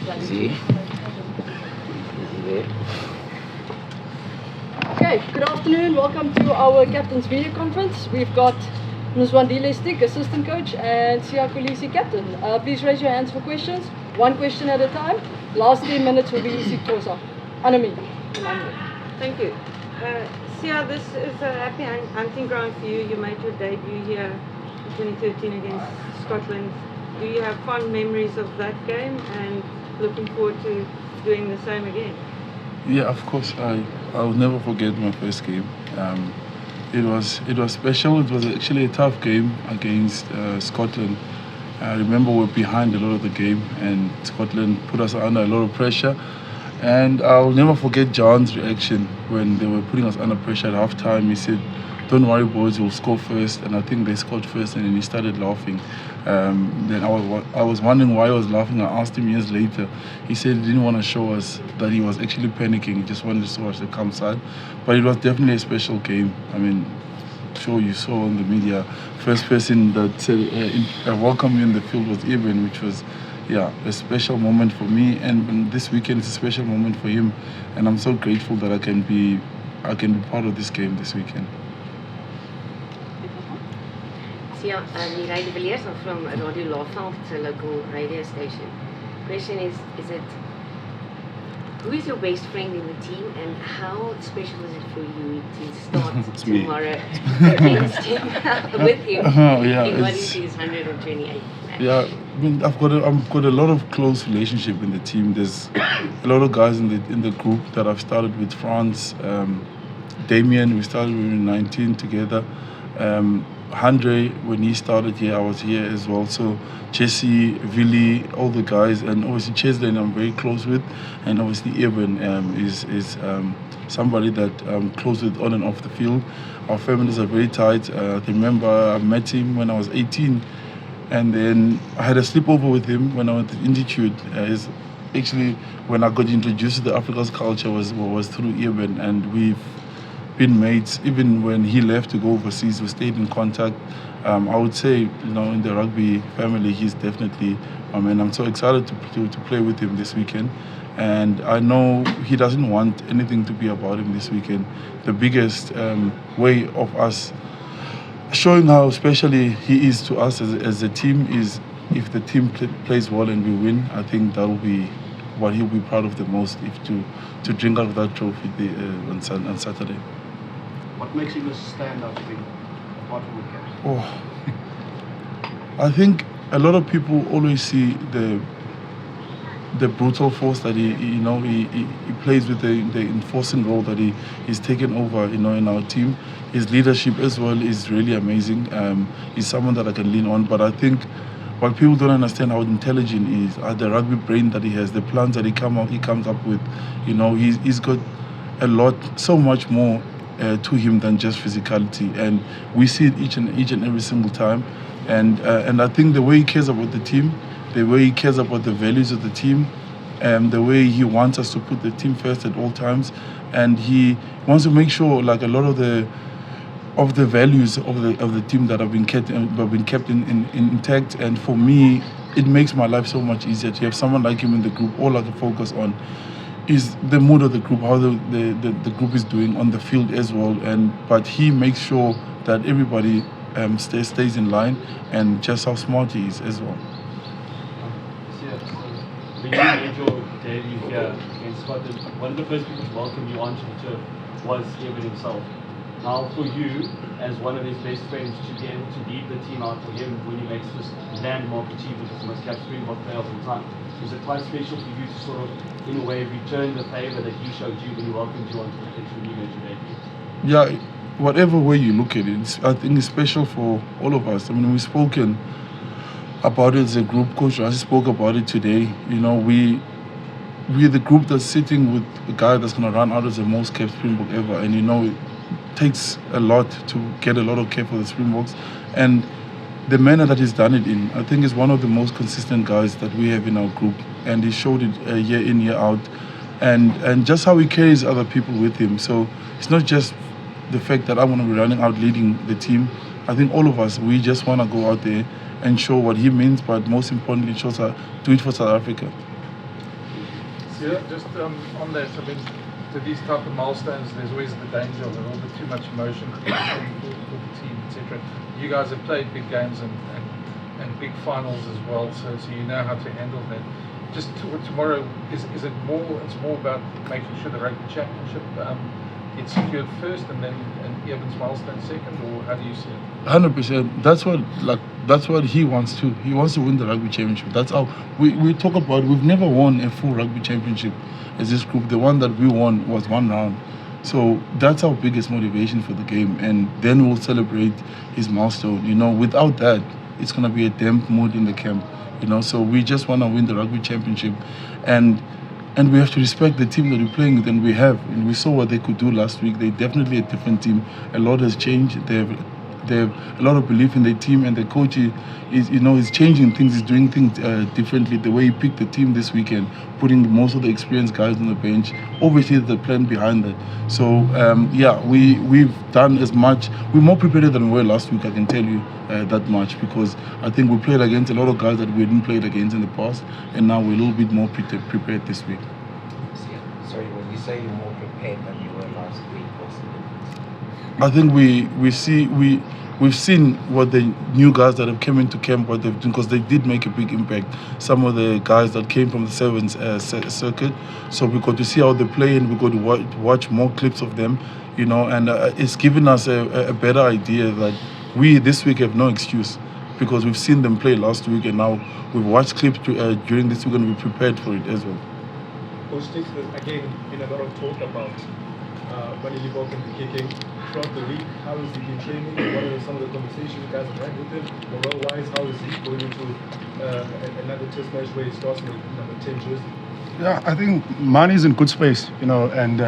See? Okay, good afternoon. Welcome to our captain's video conference. We've got Mzwandile Stick, assistant coach, and Kolisi, captain. Please raise your hands for questions. One question at a time. Last 10 minutes will be Isitosa. Anami. Thank you. Sia, this is a happy hunting ground for you. You made your debut here in 2013 against Scotland. Do you have fond memories of that game and looking forward to doing the same again? Yeah, of course. I'll never forget my first game. It was special. It was actually a tough game against Scotland. I remember we were behind a lot of the game, and Scotland put us under a lot of pressure. And I'll never forget John's reaction when they were putting us under pressure at halftime. He said, "Don't worry, boys, we'll score first." And I think they scored first, and then he started laughing. Then I was wondering why he was laughing. I asked him years later. He said he didn't want to show us that he was actually panicking. He just wanted to show us the calm side. But it was definitely a special game. I mean, sure you saw on the media, first person that said welcome you in the field was Eben, which was a special moment for me, and this weekend is a special moment for him, and I'm so grateful that I can be part of this game this weekend. Sia, Mireille de Villiers, I'm from Radio Laveld, it's a local radio station. Question is it, who is your best friend in the team, and how special is it for you to start tomorrow against him, with him, in what is his 128? Yeah, I mean, I've got a lot of close relationship in the team. There's a lot of guys in the group that I've started with. France, Damien, we started when we were 19 together. Andre, when he started here, I was here as well. So Jesse, Willie, all the guys, and obviously Cheslin I'm very close with, and obviously Eben is somebody that I'm close with on and off the field. Our families are very tight. I remember I met him when I was 18, and then I had a sleepover with him when I went to Institute. Actually, when I got introduced to the Afrikaans culture was through Eben, and we've been mates. Even when he left to go overseas, we stayed in contact. I would say, in the rugby family, he's definitely my man. I'm so excited to play with him this weekend, and I know he doesn't want anything to be about him this weekend. The biggest way of us showing how special he is to us as a team is if the team plays well and we win. I think that will be what he'll be proud of the most, if to drink out of that trophy on Saturday. What makes him a standout thing, apart from the catch? I think a lot of people always see the brutal force that he plays with, the enforcing role that he's taken over, in our team. His leadership as well is really amazing. He's someone that I can lean on. But I think what people don't understand how intelligent he is, the rugby brain that he has, the plans that he comes up with. He's got a lot, so much more to him than just physicality, and we see it each and every single time. And I think the way he cares about the team, the way he cares about the values of the team, the way he wants us to put the team first at all times, and he wants to make sure, like, a lot of the values of the team that have been kept intact. And for me, it makes my life so much easier to have someone like him in the group. All I can focus on is the mood of the group, how the group is doing on the field as well. But he makes sure that everybody stays in line, and just how smart he is as well. When you made your debut here against Scotland, one of the first people to welcome you onto the turf was Eben himself. Now, for you, as one of his best friends, to be able to lead the team out for him when he makes this landmark achievement as the most capped Springbok player of all time, was it quite special for you to sort of, in a way, return the favour that he showed you when he welcomed you onto the pitch when you made your debut? Yeah, whatever way you look at it, I think it's special for all of us. I mean, we've spoken about it as a group. Coach Rassi spoke about it today. We're the group that's sitting with a guy that's going to run out as the most capped Springbok ever, and it takes a lot to get a lot of care for the Springboks, and the manner that he's done it in, I think, is one of the most consistent guys that we have in our group, and he showed it year in, year out, and just how he carries other people with him. So it's not just the fact that I want to be running out leading the team. I think all of us, we just want to go out there and show what he means, but most importantly, do it for South Africa. Yeah, just on that, I mean, to these type of milestones, there's always the danger of a little bit too much emotion for the team, etc. You guys have played big games and big finals as well, so you know how to handle that. Just tomorrow, is it more? It's more about making sure the rugby championship gets secured first, and then Evan's milestone second, or how do you see it? 100%. That's what he wants to. He wants to win the rugby championship. That's how we talk about. We've never won a full rugby championship as this group. The one that we won was one round. So that's our biggest motivation for the game, and then we'll celebrate his milestone. You know, without that, it's gonna be a damp mood in the camp. You know, so we just want to win the rugby championship, and we have to respect the team that we're playing with, and we have. And we saw what they could do last week. They're definitely a different team. A lot has changed. They have a lot of belief in their team, and the coach is changing things. He's doing things differently. The way he picked the team this weekend, putting most of the experienced guys on the bench. Obviously, the plan behind that. So we've done as much. We're more prepared than we were last week. I can tell you that much, because I think we played against a lot of guys that we didn't play against in the past, and now we're a little bit more prepared this week. Sorry, when you say you're more prepared than you were last week, what's the difference? I think we've seen what the new guys that have come into camp, what they've done, because they did make a big impact. Some of the guys that came from the sevens circuit, so we got to see how they play, and we got to watch more clips of them, you know, and it's given us a better idea that we this week have no excuse, because we've seen them play last week, and now we've watched clips during this week, and we're prepared for it as well. Coach, there's again been a lot of talk about Mzwandile Stick and the kicking throughout the week. How has he been training? What are some of the conversations you guys have had with him? Morale-wise, how is he going into another test match where he starts with number 10 jersey? Yeah, I think Manny's in good space, you know, and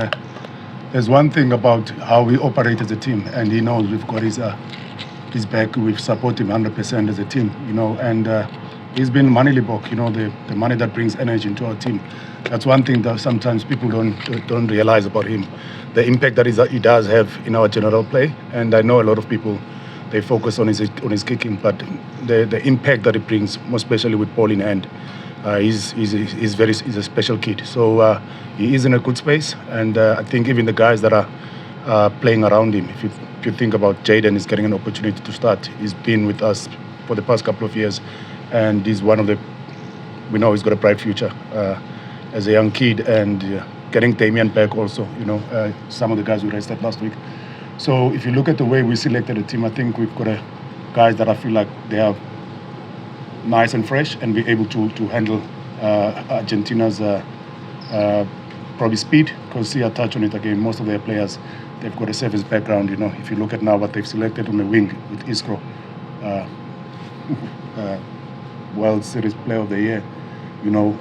there's one thing about how we operate as a team, and he knows we've got his back. We support him 100% as a team, you know, and he's been Mzwandile Stick, you know, the money that brings energy into our team. That's one thing that sometimes people don't realize about him, the impact that he does have in our general play. And I know a lot of people, they focus on his kicking, but the impact that he brings, most especially with ball in hand, he's a special kid. So he is in a good space, and I think even the guys that are playing around him, if you think about Jaden, is getting an opportunity to start. He's been with us for the past couple of years, and he's one of the, we know he's got a bright future as a young kid, and getting Damian back also, you know, some of the guys we rested last week. So if you look at the way we selected the team, I think we've got guys that I feel like they are nice and fresh, and be able to handle Argentina's probably speed, because I touched on it again, most of their players, they've got a service background, you know. If you look at now what they've selected on the wing with Iskro, World Series Player of the Year, you know,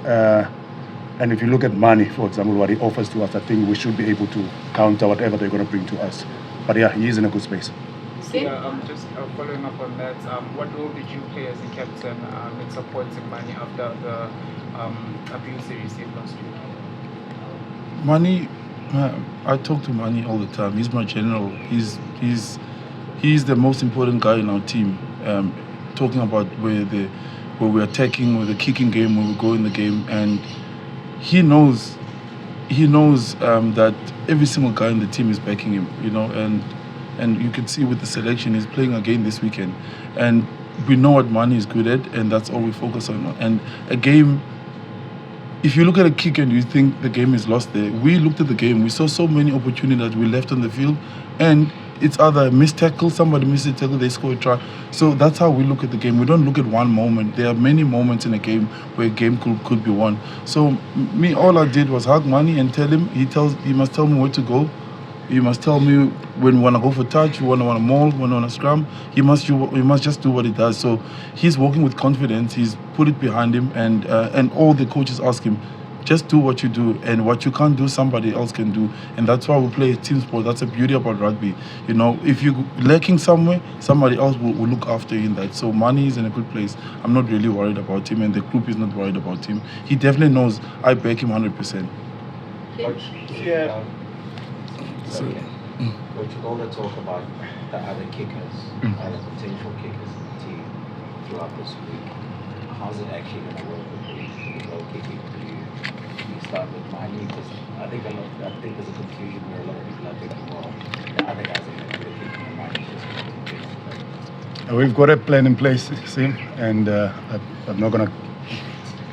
and if you look at Mani, for example, what he offers to us, I think we should be able to counter whatever they're going to bring to us. But yeah, he is in a good space. Yeah, just following up on that, what role did you play as a captain in supporting Mani after the abuse he received last week? Mani, I talk to Mani all the time. He's my general. He's the most important guy in our team. Talking about where we're attacking, where the kicking game, where we go in the game, and he knows that every single guy in the team is backing him, you know, and you can see with the selection, he's playing again this weekend, and we know what Mani is good at, and that's all we focus on. And a game, if you look at a kick and you think the game is lost there, we looked at the game, we saw so many opportunities that we left on the field, and it's either a missed tackle, somebody missed a tackle, they score a try. So that's how we look at the game. We don't look at one moment. There are many moments in a game where a game could be won. So me, all I did was hug Mani and tell him, he must tell me where to go. He must tell me when we want to go for touch, when we want to maul, when we want to scrum. He must just do what he does. So he's working with confidence. He's put it behind him, and all the coaches ask him, just do what you do, and what you can't do, somebody else can do. And that's why we play a team sport. That's the beauty about rugby. You know, if you're lacking somewhere, somebody else will look after you in that. So Mani is in a good place. I'm not really worried about him, and the group is not worried about him. He definitely knows I back him 100%. Coach, Yeah. okay. Coach, with all the talk about the other kickers, other potential kickers in the team throughout this week, how's it actually going to work with the goal kicking? Do you start with me, because I think there's a confusion where a lot of people are thinking, well, the other guys are going to do the kicking and Mani just going to play. We've got a plan in place, Sim, and I'm not going to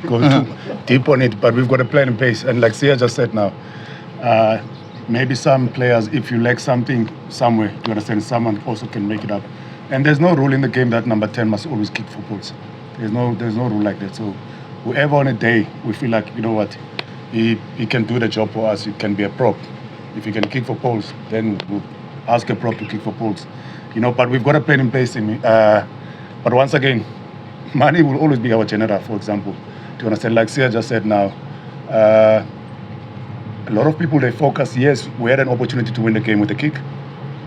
go too deep on it, but we've got a plan in place. And like Sia just said now, maybe some players, if you lack something somewhere, you understand, someone also can make it up. And there's no rule in the game that number 10 must always kick for goals. There's no rule like that. So whoever on a day we feel like, you know what, he can do the job for us, he can be a prop. If he can kick for poles, then we'll ask a prop to kick for poles. You know, but we've got a plan in place. But once again, Mani will always be our general, for example. Do you understand? Like Sia just said now, a lot of people, they focus, yes, we had an opportunity to win the game with a kick,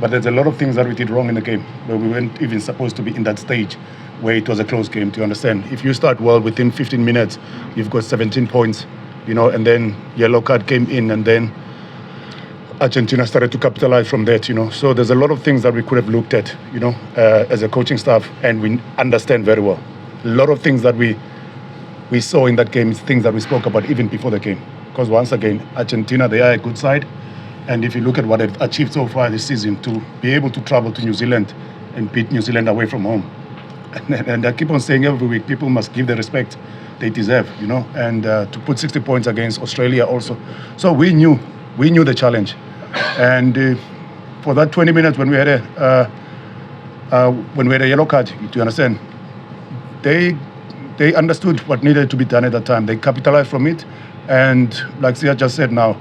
but there's a lot of things that we did wrong in the game, where we weren't even supposed to be in that stage where it was a close game, do you understand? If you start well, within 15 minutes, you've got 17 points, you know, and then yellow card came in, and then Argentina started to capitalize from that, you know. So there's a lot of things that we could have looked at, you know, as a coaching staff, and we understand very well. A lot of things that we saw in that game is things that we spoke about even before the game. Because once again, Argentina, they are a good side. And if you look at what they've achieved so far this season, to be able to travel to New Zealand and beat New Zealand away from home. And I keep on saying every week, people must give the respect they deserve, you know, and to put 60 points against Australia also. So we knew the challenge. And for that 20 minutes when we had a yellow card, do you understand? They understood what needed to be done at that time. They capitalized from it. And like Sia just said now,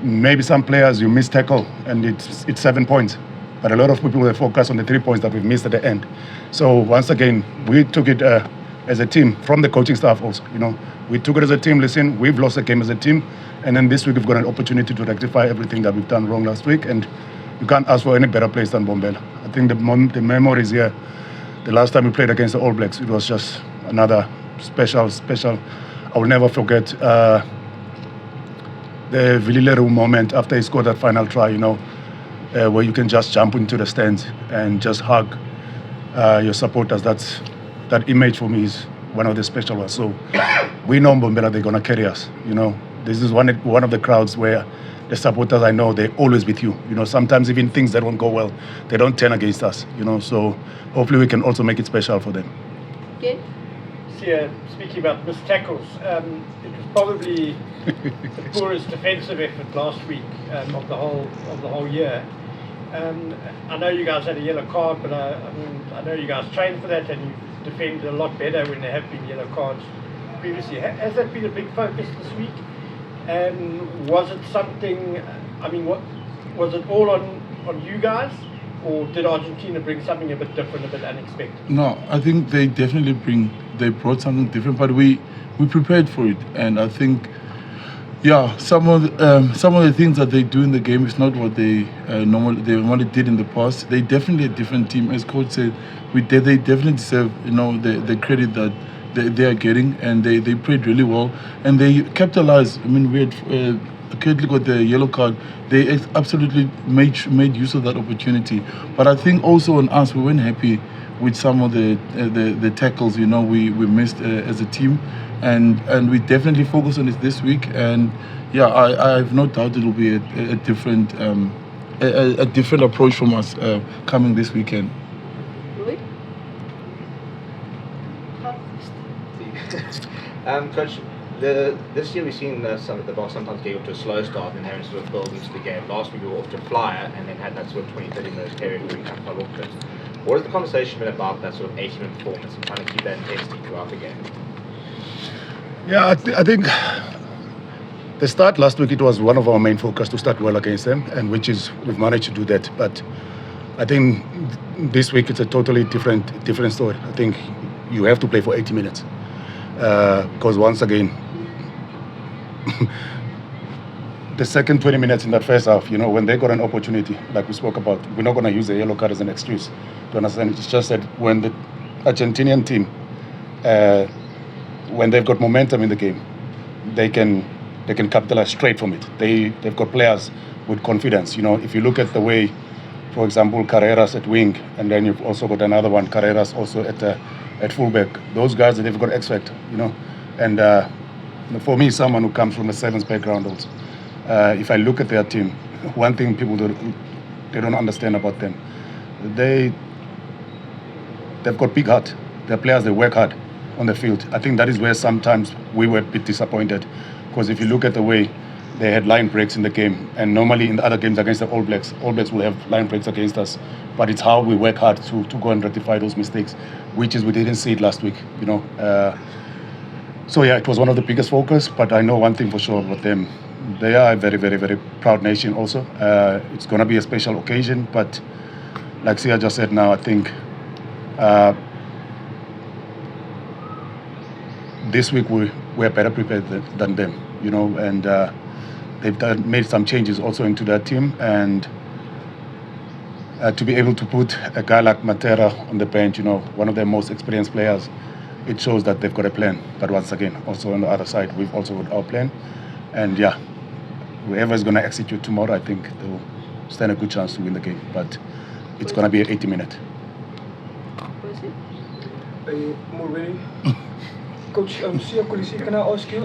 maybe some players you miss tackle and it's 7 points. But a lot of people will focus on the 3 points that we've missed at the end. So once again, we took it as a team, from the coaching staff also, you know. We took it as a team, listen, we've lost the game as a team. And then this week we've got an opportunity to rectify everything that we've done wrong last week. And you can't ask for any better place than Bombela. I think the memories here, the last time we played against the All Blacks, it was just another special. I will never forget the Vilileru moment after he scored that final try, you know, where you can just jump into the stands and just hug your supporters. That image for me is one of the special ones. So we know Bombela, they're going to carry us, you know. This is one of the crowds where the supporters, I know, they're always with you. You know, sometimes even things that don't go well, they don't turn against us, you know. So hopefully we can also make it special for them. Okay. Speaking about missed tackles, it was probably the poorest defensive effort last week of the whole year. I know you guys had a yellow card, but I know you guys trained for that, and you've defended a lot better when there have been yellow cards previously. Has that been a big focus this week? And was it something? I mean, was it all on you guys? Or did Argentina bring something a bit different, a bit unexpected? No, I think they definitely brought something different, but we prepared for it. And I think, yeah, some of the things that they do in the game is not what they normally did in the past. They definitely a different team. As coach said, they definitely deserve, you know, the credit that they are getting, and they played really well, and they capitalized. I mean, we had Kirtley got the yellow card. They absolutely made use of that opportunity. But I think also on us, we weren't happy with some of the tackles, you know, we missed as a team, and we definitely focus on it this week. And yeah, I have no doubt it will be a different approach from us coming this weekend. Coach, this year we've seen some of the Boks sometimes get off to a slow start and having sort of build into the game. Last week we were off to a flyer and then had that sort of 20-30 minutes period where we kind of fell off it. What has the conversation been about that sort of 80-minute performance and trying to keep that intensity throughout the game? Yeah, I think the start last week, it was one of our main focus to start well against them, and we've managed to do that. But I think this week it's a totally different story. I think you have to play for 80 minutes. Because once again, the second 20 minutes in that first half, you know, when they got an opportunity, like we spoke about, we're not going to use the yellow card as an excuse to understand. It's just that when the Argentinian team, when they've got momentum in the game, they can capitalize straight from it. They've got players with confidence. You know, if you look at the way, for example, Carreras at wing, and then you've also got another one, Carreras also at fullback. Those guys, they've got X factor, you know, and For me, someone who comes from a sevens background also, if I look at their team, one thing people they don't understand about them, they've got big heart. They're players, they work hard on the field. I think that is where sometimes we were a bit disappointed, because if you look at the way they had line breaks in the game, and normally in the other games against the All Blacks will have line breaks against us, but it's how we work hard to go and rectify those mistakes, which is we didn't see it last week, you know. So yeah, it was one of the biggest focus, but I know one thing for sure about them. They are a very, very, very proud nation also. It's going to be a special occasion, but like Sia just said now, I think this week we're better prepared than them, you know, and they've made some changes also into their team, and to be able to put a guy like Matera on the bench, you know, one of their most experienced players, it shows that they've got a plan. But once again, also on the other side, we've also got our plan, and yeah, whoever is going to execute tomorrow, I think they'll stand a good chance to win the game, but it's going to be an 80-minute. Morning. Coach Sia Kolisi, can I ask you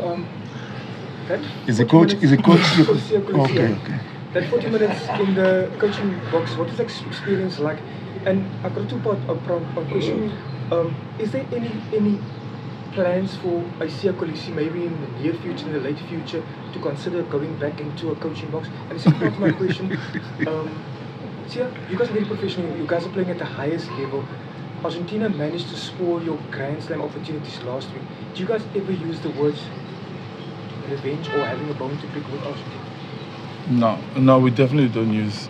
that? Is it coach? Is it coach? Okay. That 40 minutes in the coaching box, what is the experience like? And I've got a two-part question. Is there any plans for Sia Kolisi maybe in the near future, in the late future, to consider going back into a coaching box? And the second part of my question, Sia, you guys are very professional. You guys are playing at the highest level. Argentina managed to spoil your Grand Slam opportunities last week. Do you guys ever use the words revenge or having a bone to pick with Argentina? No, we definitely don't use.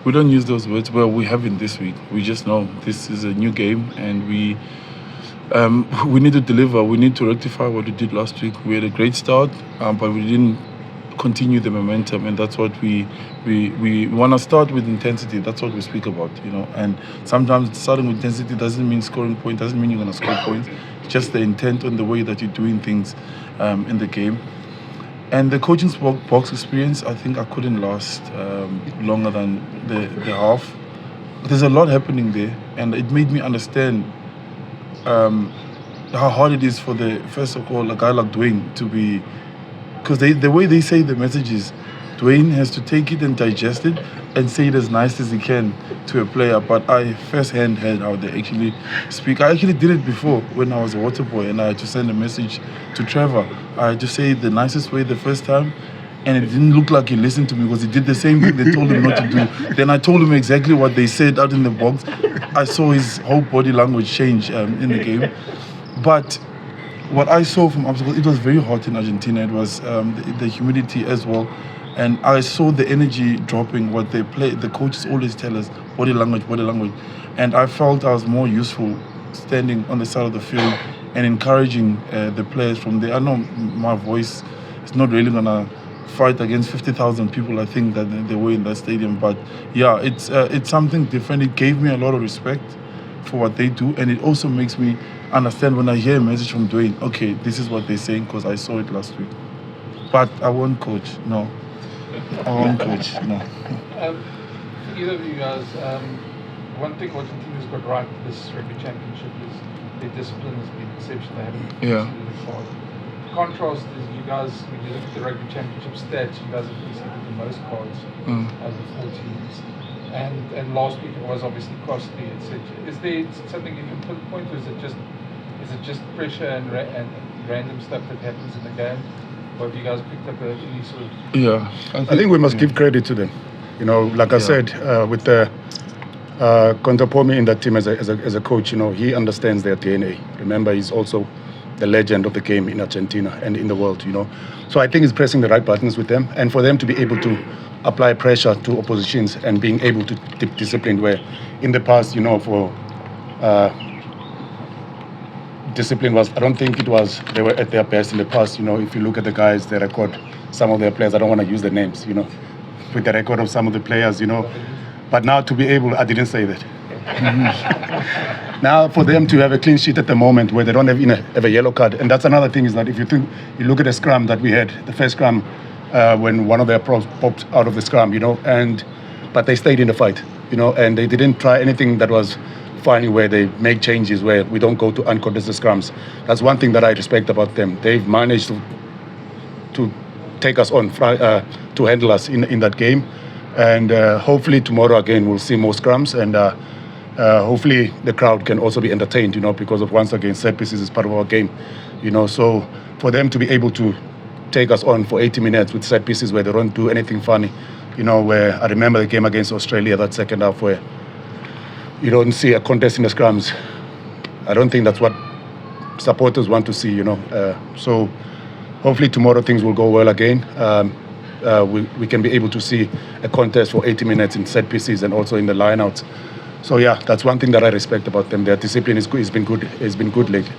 We don't use those words. Well, we haven't this week. We just know this is a new game, and we need to deliver. We need to rectify what we did last week. We had a great start, but we didn't continue the momentum, and that's what we want to start with intensity. That's what we speak about, you know. And sometimes starting with intensity doesn't mean scoring points, doesn't mean you're going to score points. It's just the intent on the way that you're doing things in the game. And the coaching box experience, I think I couldn't last longer than the half. There's a lot happening there, and it made me understand how hard it is for first of all, a guy like Dwayne to be, because the way they say the message is, Dwayne has to take it and digest it and say it as nice as he can to a player. But I firsthand heard how they actually speak. I actually did it before when I was a water boy, and I had to send a message to Trevor. I had to say it the nicest way the first time, and it didn't look like he listened to me, because he did the same thing they told him not to do. Then I told him exactly what they said out in the box. I saw his whole body language change in the game. But what I saw from obstacles, it was very hot in Argentina. It was the humidity as well. And I saw the energy dropping. What they play, the coaches always tell us, body language. And I felt I was more useful standing on the side of the field and encouraging the players from there. I know my voice is not really going to fight against 50,000 people, I think, that they were in that stadium. But yeah, it's something different. It gave me a lot of respect for what they do. And it also makes me understand when I hear a message from Dwayne, okay, this is what they're saying, because I saw it last week. But I won't coach, no. I won't coach, no. For either of you guys, one thing Argentina's got right this rugby championship is their discipline has been exceptional. They haven't conceded a card. Contrast is you guys, when you look at the rugby championship stats, you guys have conceded the most cards out of the 4 teams. And last week it was obviously costly, etc. Is there something you can pinpoint, or is it just pressure and random stuff that happens in the game? Or have you guys picked up any sort of... Yeah, I think we must give credit to them. You know, like I said, with the Contapomi in that team as a coach, you know, he understands their DNA. Remember, he's also the legend of the game in Argentina and in the world, you know. So I think he's pressing the right buttons with them, and for them to be able to apply pressure to oppositions and being able to discipline, where in the past, you know, for discipline was, I don't think it was, they were at their best in the past. You know, if you look at the guys, they record some of their players, I don't want to use the names, you know, with the record of some of the players, you know. But now to be able, I didn't say that. Now for them to have a clean sheet at the moment where they don't have a yellow card, and that's another thing, is that if you look at the scrum that we had, the first scrum, when one of their pros popped out of the scrum, you know, but they stayed in the fight, you know, and they didn't try anything that was funny where they make changes where we don't go to uncontested scrums. That's one thing that I respect about them. They've managed to take us on, to handle us in that game. And hopefully tomorrow again we'll see more scrums, and hopefully the crowd can also be entertained, because of, once again, set pieces is part of our game, So for them to be able to take us on for 80 minutes with set pieces where they don't do anything funny, where I remember the game against Australia, that second half where you don't see a contest in the scrums. I don't think that's what supporters want to see, So hopefully tomorrow things will go well again. We can be able to see a contest for 80 minutes in set pieces and also in the lineouts. So yeah, that's one thing that I respect about them. Their discipline is good. It's been good. It's been good lately.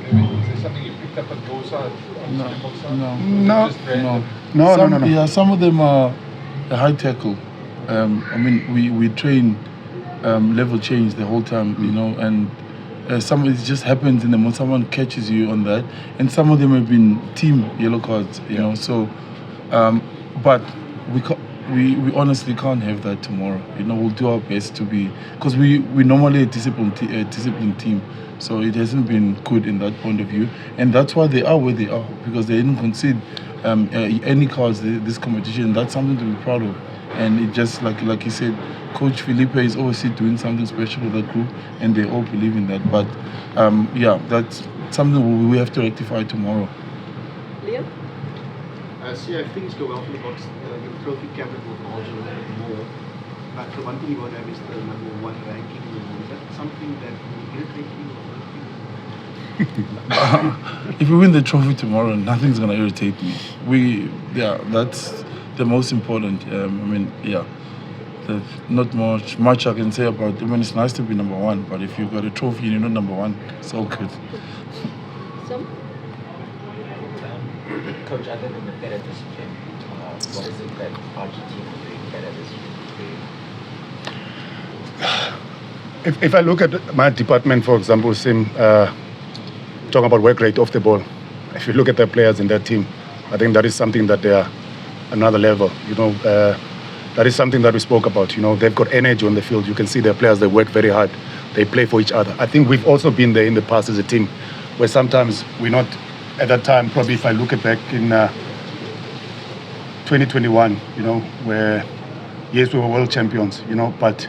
Is there something you picked up at your side? No. Yeah, some of them are a high tackle. We train level change the whole time, and some it just happens in the moment. Someone catches you on that, and some of them have been team yellow cards, So, but we honestly can't have that tomorrow. We'll do our best to be, because we normally a disciplined team. So it hasn't been good in that point of view, and that's why they are where they are, because they didn't concede any cards this competition. That's something to be proud of, and it just like you said, Coach Felipe is obviously doing something special with that group, and they all believe in that. But that's something we have to rectify tomorrow. Liam? See, if things go well for the Boks, your trophy cabinet will bulge a little bit more. But the one thing you won't have is the number one ranking. Is that something that will irritate you? If we win the trophy tomorrow, nothing's gonna irritate me. That's the most important. There's not much I can say about it. It's nice to be number one, but if you've got a trophy and you're not number one, it's all good. Coach, other than the better discipline, what is it that Argentina is doing better this week? If I look at my department, for example, Sim, talking about work rate off the ball, if you look at their players in their team, I think that is something that they are another level. That is something that we spoke about. They've got energy on the field. You can see their players, they work very hard. They play for each other. I think we've also been there in the past as a team, where sometimes we're not, at that time, probably if I look at back in 2021, where, yes, we were world champions, but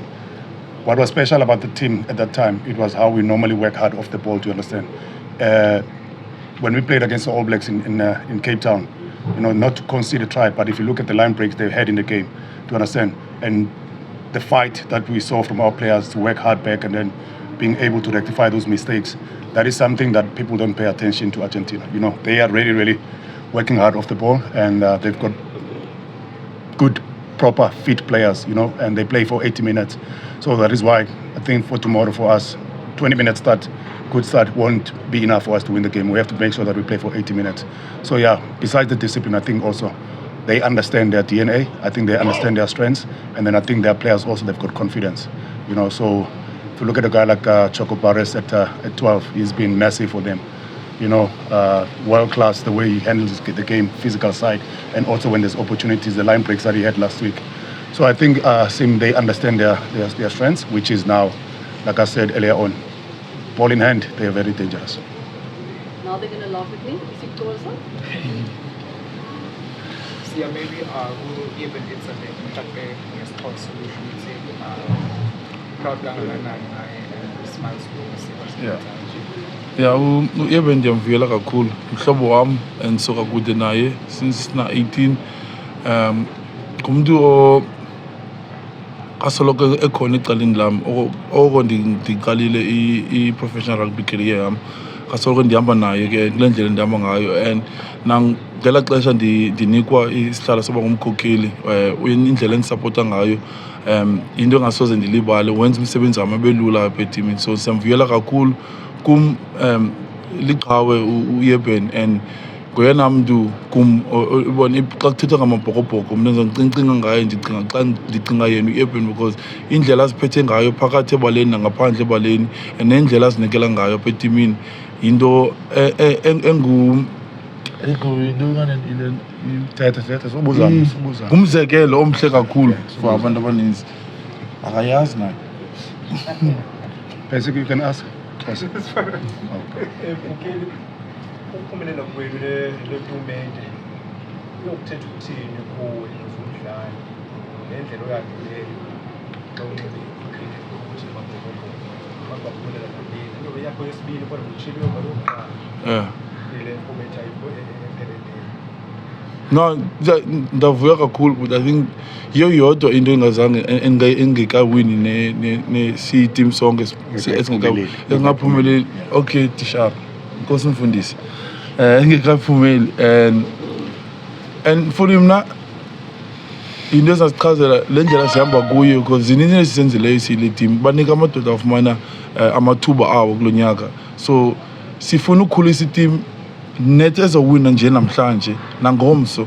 what was special about the team at that time, it was how we normally work hard off the ball, to understand. When we played against the All Blacks in Cape Town, not to concede a try, but if you look at the line breaks they had in the game, to understand, and the fight that we saw from our players to work hard back and then being able to rectify those mistakes, that is something that people don't pay attention to Argentina. They are really, really working hard off the ball, and they've got good, proper, fit players, and they play for 80 minutes. So that is why I think for tomorrow, for us, 20 minutes start, good start, won't be enough for us to win the game. We have to make sure that we play for 80 minutes. So yeah, besides the discipline, I think also they understand their DNA. I think they understand their strengths, and then I think their players also, they've got confidence. So if you look at a guy like Choco Barres at 12, he's been massive for them. World class, the way he handles the game, physical side, and also when there's opportunities, the line breaks that he had last week. So I think they understand their strengths, which is now, like I said earlier on, ball in hand, they are very dangerous. Now they're going to laugh at me. Is it Kolisi? Yeah, maybe we'll even get some impact response solution. We say, crowd and smile school. Yeah, u-Eben ndiyamvuyela kakhulu. Mhlobo wami and soka kude naye since na 18. Ngumuntu asoloko ekhona ecaleni lami oko ndiqalile i-professional rugby career yami. Kasoloko ndihamba naye ke kule ndlela ndihamba ngayo, and ngela xesha ndinikwa isihlalo soba ngumkhokheli indlela endisapota ngayo into engasoze ndilibale, wenza umsebenzi wami abelula apha etimini. So siyamvuyela kakhulu kum liqhawe u-Eben, and ngoyena mntu kum ubona xa kuthethwa ngamabhokobhoko mna ndicinga ngayo, ndicinga yena u-Eben, because indlela aziphethe ngayo phakathi ebaleni nangaphandle ebaleni, and nendlela azinikela ngayo apha etimini yinto ngumzekelo omhle kakhulu for abantu abaninzi. Akayazi naye. Basically, you can ask. It's fine. Uphumelelo kwenu le tumente uyokuthetha ukuthini kuwe ezomdlalo nendlela oyadlulela xa unqebe i-cricket ukuthi Mabhokobhoko abantu bakubonela phambili into yakho yesibili kodwa utshilo yokuqala le format epheleleyo. No, ndavuya kakhulu but I think yiyo yodwa into engazange engekawini ne-team sonke esingaphumeleli. Okay, tishara inkosi mfundisi engekaphumeli and for mna into ezazichazela le ndlela sihamba kuyo because zininzi esizenzileyo siyile team banika amadoda afumana amathuba awo kulo nyaka, so sifuna ukukhulisa i-team net ezowina nje namhlanje nangomso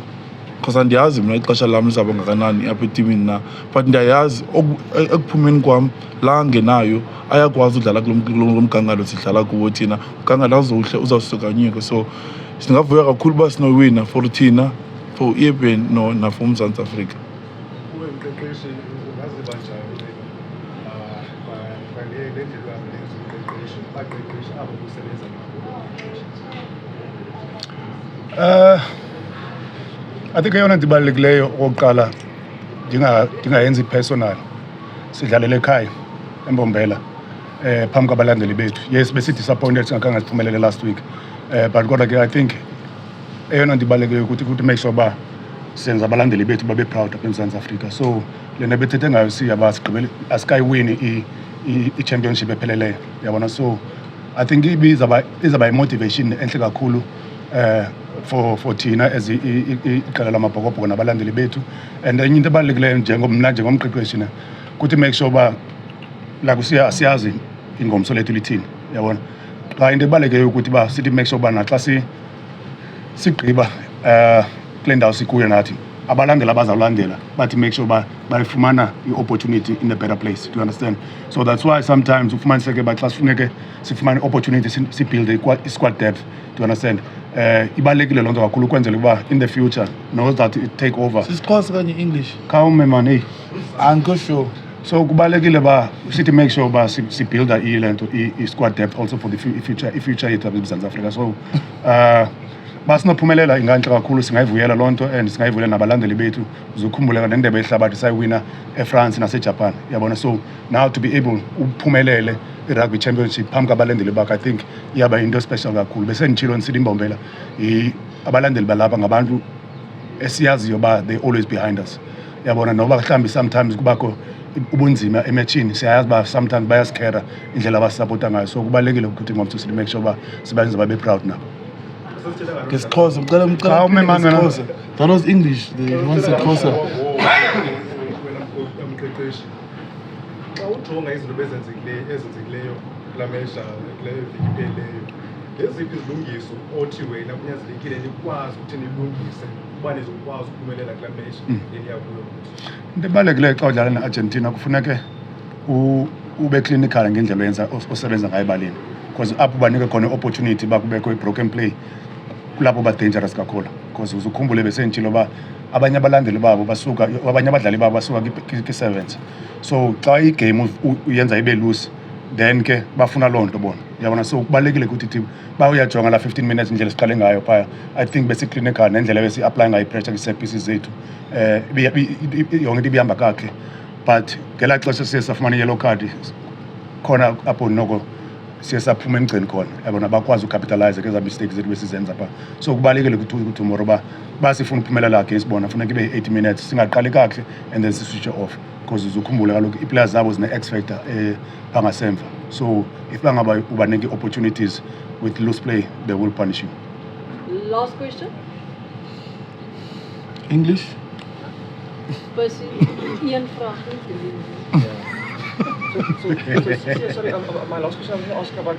because andiyazi mina ixesha lam lizaba ngakanani apha etimini na, but ndiyayazi ekuphumeni kwam la ngenayo ayakwazi udlala kulo mgangatho sidlala kuwo thina, umgangatho azowuhle uzawusuka nyiko, so singavuya kakhulu uba sinowina for thina, for EFN na for uMzantsi Afrika. Kuwe mqeqeshi ungaziva njani le ndlela yomqeqeshi baqeqeshi abo kusebenza I think eyona nto ibalulekileyo okokuqala ndingayenzi personal, sidlalele ekhaya eMbombela phambi kwabalandeli bethu. Yes, besi-disappointed singakhange siphumelele last week, but kodwa ke I think eyona nto ibalulekileyo ukuthi make sure uba senza abalandeli bethu babe proud apha eMzantsi Afrika. So le nto bethethe ngayo siyaba asikayiwini i-championship epheleleyo, yabona. So I think izaba yi-motivation enhle kakhulu for thina as iqela lamaBhokobhoko nabalandeli bethu. And enye into ebalulekileyo mna njengomqeqeshi kuthi make sure uba like siyazi ingomso lethu lithini, yabona. Xa into ebalulekileyo ukuthi uba sithi make sure uba naxa sigqiba kule ndawo sikuyo nathi abalandeli abazawulandela bathi make sure uba bayifumana i-opportunity in a better place, do you understand? So that's why sometimes ufumaniseke uba xa sifuneke sifumane i-opportunity sibuilde i-squad depth, do you understand? Ibalulekile loo nto kakhulu ukwenzela uba in the future knows that it take over. Sisixhosa kanye English? Khawume man, hey. Angikho sure. So kubalulekile uba sithi make sure uba sibuilda i-squad depth also for the future yethu apha eMzantsi Afrika. So basinophumelela ingantle kakhulu, singayivuyela loo nto and singayivuyela nabalandeli bethu. Uzukhumbuleka nendebe yehlabathi sayiwina eFrance naseJapan, yabona. So now to be able uphumelele i-rugby championship phambi kwabalandeli bakho, I think iyaba into special kakhulu. Besenditshilo ndisithi iMbombela abalandeli balapha ngabantu esiyaziyo uba they always behind us, yabona. Noba mhlawumbi sometimes kubakho ubunzima ematchini, siyayazi uba sometimes bayasikhera indlela abasisapota ngayo. So kubalulekile ukuthi ngomso sithi make sure uba sibenze babe proud nabo. Ngesixhosa ngicela that was English, the ones Xhosa. Umqeqeshi xa ujonga izinto ezenzekileyo kula mesha kuleyo veki iphelileyo, ngeziphi izilungiso othi wena kunyanzelekile nikwazi ukuthi nilungise uba nizokwazi ukuphumelela kula mesha eniya kuyo? Into ebalulekileyo xa udlala ne-Argentina kufuneke ube clinical ngendlela osebenza ngayo ebaleni, because apho banike khona i-opportunity uba kubekho i-broken play, kulapho ba-dangerous kakhulu. Because uzukhumbule besenditshilo uba abanye abadlali babo basuka kwi-sevens. So xa igame uyenza ibe loose, then ke bafuna loo nto bona, yabona. So kubalulekile ukuthi team ba uyajonga la 15 minutes indlela siqale ngayo phaya, I think besi-clinical nendlela besi-apply ngayo i-pressure kwi-set pieces zethu, yonke into ibihamba kakhe. But ngelaa xesha siye safumana i-yellow card khona apho noko siye saphuma emgceni khona, yabona, bakwazi ucapitalize keza mistakes zethu besizenza phaa. So kubalulekile ukuthi tomorrow uba sifuna uphumelela against bona funeka ibe 80 minutes singaqali kakuhle and then siswitche off, because uzukhumbule kaloku ii-players zabo zine-X factor phaa ngasemva. So if bangaba ubanike opportunities with loose play, they will punish you. Last question. English? Percy, Ian vraag. Sorry, my last question I was going to ask about,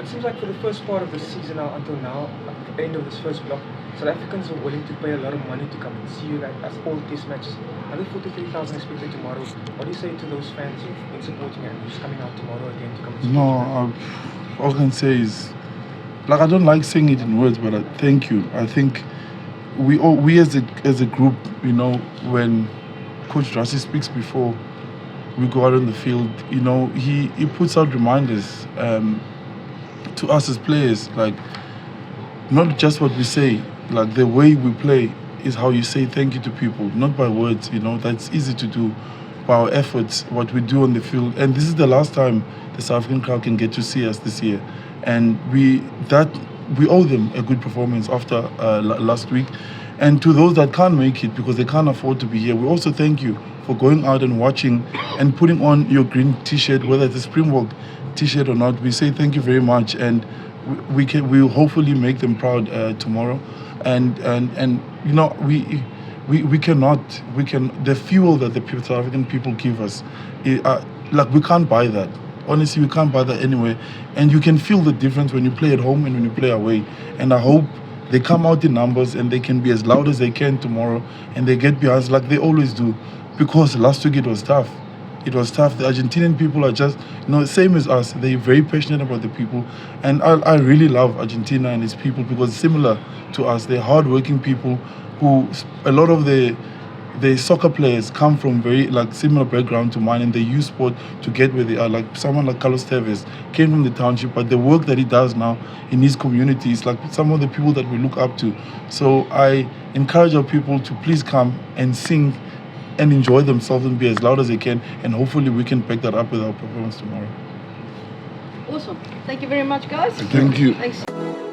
it seems like for the first part of the season now, until now, at the end of this first block, South Africans are willing to pay a lot of money to come and see you guys as all test matches. Another 43,000 expected tomorrow. What do you say to those fans in supporting and who's coming out tomorrow again to come and support you? No, all I can say is, like, I don't like saying it in words, but thank you. I think we as a group, you know, when Coach Drassi speaks before we go out on the field, you know, he puts out reminders to us as players, like, not just what we say, like the way we play is how you say thank you to people, not by words. You know, that's easy to do. By our efforts, what we do on the field, and this is the last time the South African crowd can get to see us this year, and we owe them a good performance after last week. And to those that can't make it because they can't afford to be here, we also thank you for going out and watching and putting on your green T-shirt, whether it's a Springbok T-shirt or not. We say thank you very much, and we will hopefully make them proud tomorrow. And you know, we can the fuel that the South African people give us, like we can't buy that. Honestly, we can't buy that anyway. And you can feel the difference when you play at home and when you play away. And I hope they come out in numbers and they can be as loud as they can tomorrow, and they get behind us like they always do. Because last week it was tough. It was tough. The Argentinian people are just, you know, same as us. They're very passionate about the people. And I really love Argentina and its people because similar to us, they're hardworking people who, a lot of the soccer players come from very like similar background to mine, and they use sport to get where they are. Like someone like Carlos Tevez came from the township, but the work that he does now in his community is like some of the people that we look up to. So I encourage our people to please come and sing and enjoy themselves and be as loud as they can, and hopefully we can back that up with our performance tomorrow. Awesome. Thank you very much, guys. Thank you. Thanks.